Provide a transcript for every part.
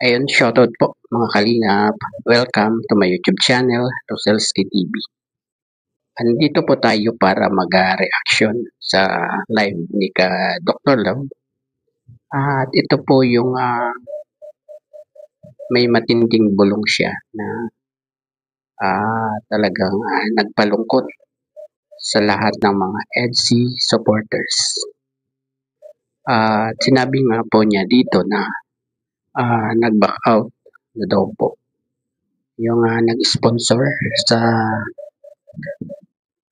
Ayun, shoutout po mga kalingap. Welcome to my YouTube channel, Roselski TV. Andito po tayo para mag-reaction sa live ni ka Dr. Love. At ito po yung may matinding bulong siya na talagang nagpalungkot sa lahat ng mga EDSI supporters. At sinabi nga po niya dito na nag-back out na daw po yung nag-sponsor sa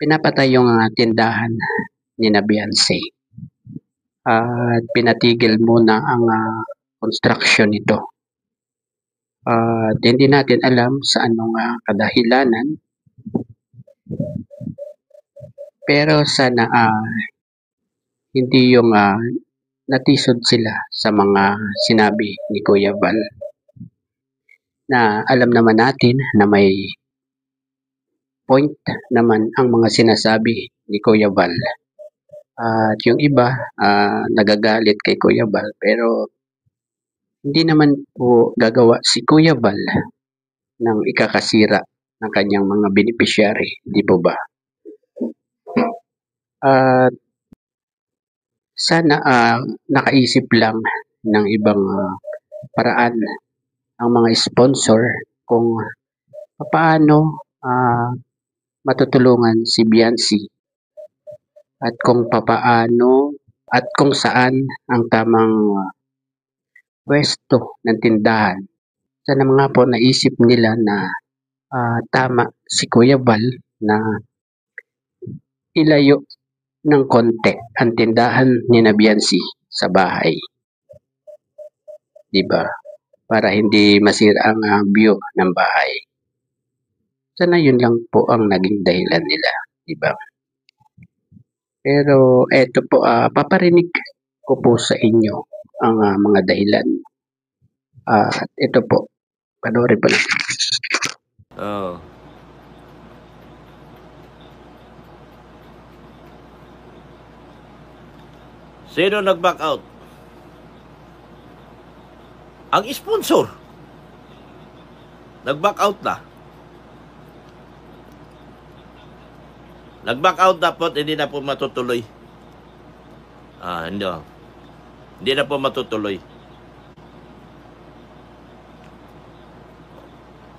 pinapatay yung tindahan ni na Beyonce. At pinatigil muna ang construction nito. At hindi natin alam sa anong kadahilanan. Pero sana hindi yung natisod sila sa mga sinabi ni Kuya Val. Na alam naman natin na may point naman ang mga sinasabi ni Kuya Val. At yung iba nagagalit kay Kuya Val, pero hindi naman po gagawa si Kuya Val ng ikakasira ng kanyang mga beneficiary, di po ba? At sana nakaisip lang ng ibang paraan ang mga sponsor kung paano matutulungan si Beyonce at kung papaano at kung saan ang tamang pwesto ng tindahan. Sana mga po naisip nila na tama si Kuya Val na ilayo ng konti ang tindahan ni na Beyonce sa bahay. Diba? Para hindi masira ang view ng bahay. Sana yun lang po ang naging dahilan nila. Diba? Pero eto po, paparinig ko po sa inyo ang mga dahilan. At ito po, panoorin po lang. Oh. Sino nag-back out? Ang sponsor. Nag-back out na. Nag-back out na po, hindi na po matutuloy. Hindi. Hindi na po matutuloy.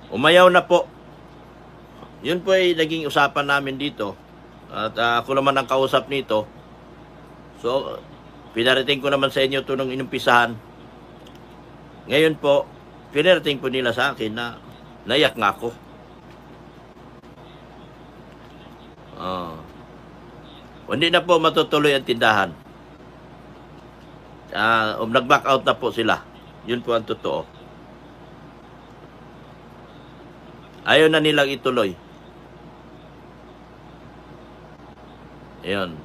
Umayaw na po. Yun po ay naging usapan namin dito. At ako naman ang kausap nito. So, pinarating ko naman sa inyo ito nung inumpisahan. Ngayon po, pinarating po nila sa akin na naiyak nga ako. Hindi na po matutuloy ang tindahan. Nag-back out na po sila. Yun po ang totoo. Ayaw na nilang ituloy. Ayun.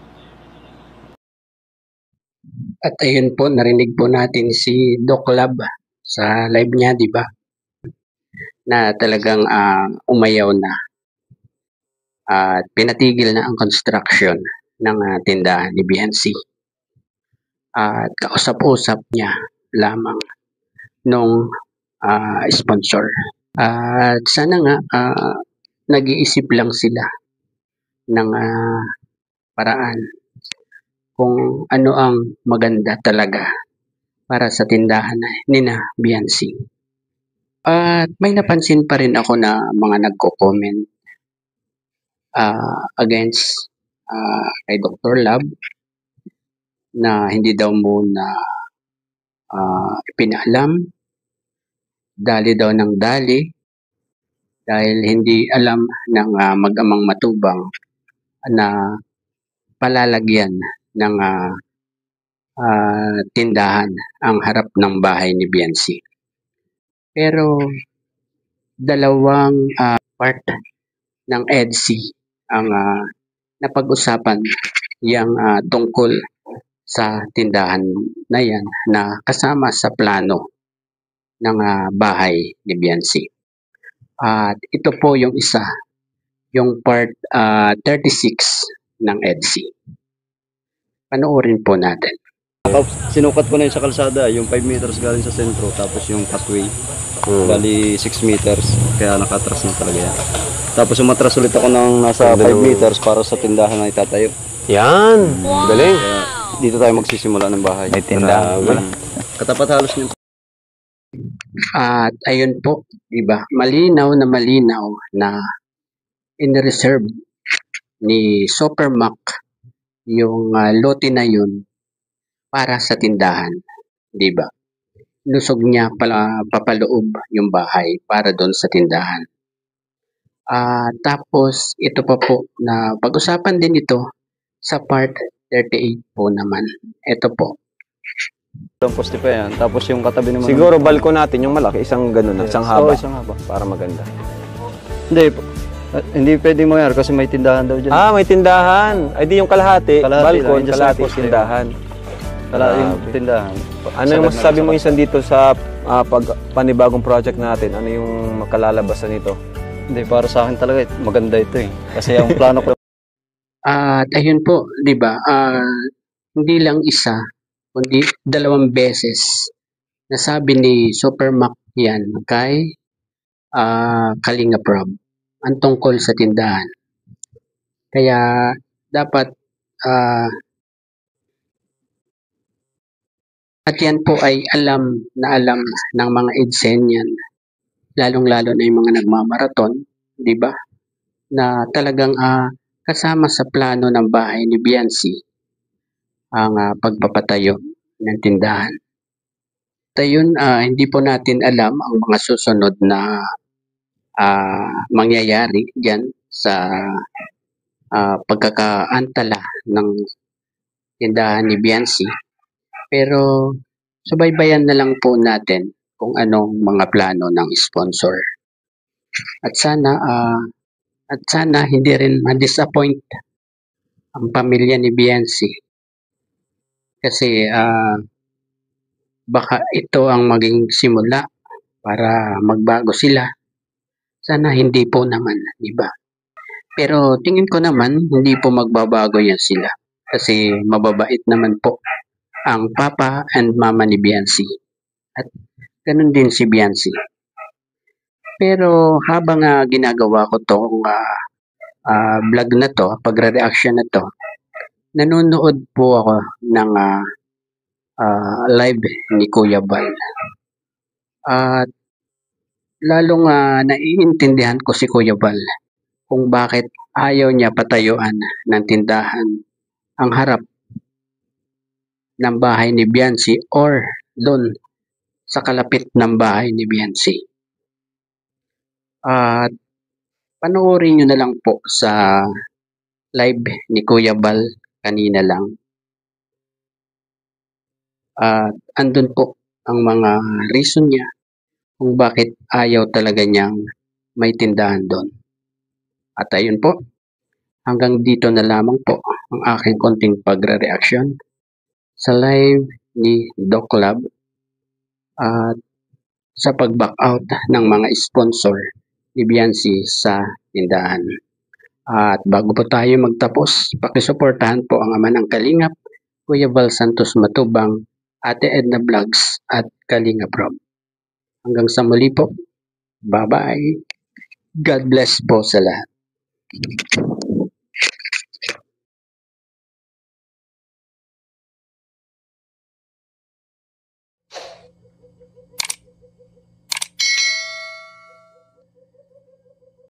At ayun po, narinig po natin si Doc Lab sa live niya, di ba? Na talagang umayaw na. At pinatigil na ang construction ng tindahan ni Beyonce. At kausap-usap niya lamang nung sponsor. At sana nga nag-iisip lang sila ng paraan kung ano ang maganda talaga para sa tindahan ni na Beyonce. At may napansin pa rin ako na mga nagko-comment against kay Dr. Love na hindi daw muna ipinaalam, dali daw ng dali dahil hindi alam ng mag-amang matubang na palalagyan ng tindahan ang harap ng bahay ni Beyonce. Pero dalawang part ng EDSI ang napag-usapan yang tungkol sa tindahan na yan na kasama sa plano ng bahay ni Beyonce. At ito po yung isa, yung part 36 ng EDSI. Panoorin po natin. Sinukat ko na yun sa kalsada, yung 5 meters galing sa sentro, tapos yung pathway, bali 6 meters, kaya nakatras na talaga yan. Tapos umatras ulit ako ng nasa 5 meters para sa tindahan na itatayo. Yan. Galing. Kaya dito tayo magsisimula ng bahay. May tindahan pala. Katapat halos niyan. At ayun po, di ba? Malinaw na in-reserve ni Supermac yung lote na yun para sa tindahan, di ba? Lusog niya papaloob yung bahay para doon sa tindahan. Tapos ito pa po na pag-usapan din ito sa part 38 po naman. Ito po. Ang poste pa yan. Tapos yung katabi naman. Siguro balkon natin yung malaki, isang ganun, isang haba. Isang haba. Para maganda. Hindi pwede mo yan kasi may tindahan daw dyan. May tindahan. Ay di yung kalahati, balkon, lang, kalahati poste. tindahan. Yung tindahan. Ano yung masasabi mo insan dito sa panibagong project natin? Ano yung makalalabasan nito? Hindi, para sa akin talaga maganda ito eh. Kasi ang plano ko. At ayun po, di ba? Hindi lang isa, kundi 2 beses nasabi ni Supermac yan kay Kalinga Prab ang tungkol sa tindahan. Kaya dapat at yan po ay alam ng mga EDSENIAN, lalong-lalo na yung mga nagmamaraton, di ba? Na talagang kasama sa plano ng bahay ni Biancy ang pagpapatayo ng tindahan. Ayun, hindi po natin alam ang mga susunod na mangyayari diyan sa pagkakaantala ng tindahan ni Biancy. Pero subaybayan na lang po natin kung anong mga plano ng sponsor. At sana hindi rin ma-disappoint ang pamilya ni Biancy. Kasi baka ito ang maging simula para magbago sila. Sana hindi po naman, di ba? Pero tingin ko naman hindi po magbabago yan sila. Kasi mababait naman po ang papa and mama ni Biancy. At ganun din si Biancy. Pero habang ginagawa ko tong vlog na to, pagre-reaction na to, nanonood po ako ng live ni Kuya Bal. At lalong naiintindihan ko si Kuya Bal kung bakit ayaw niya patayuan ng tindahan ang harap ng bahay ni Biancy or doon sa kalapit ng bahay ni Biancy. At panoorin nyo na lang po sa live ni Kuya Bal kanina lang. At andun po ang mga reason niya kung bakit ayaw talaga niyang may tindahan doon. At ayun po, hanggang dito na lamang po ang aking konting pagre-reaction sa live ni Doc Lab at sa pag-back out ng mga sponsor ni Biancy sa tindahan. At bago po tayo magtapos, pakisuportahan po ang ama ng Kalingap, Kuya Val Santos Matubang, Ate Edna Vlogs at Kalinga Prab. Hanggang sa muli po. Bye-bye. God bless po sa lahat.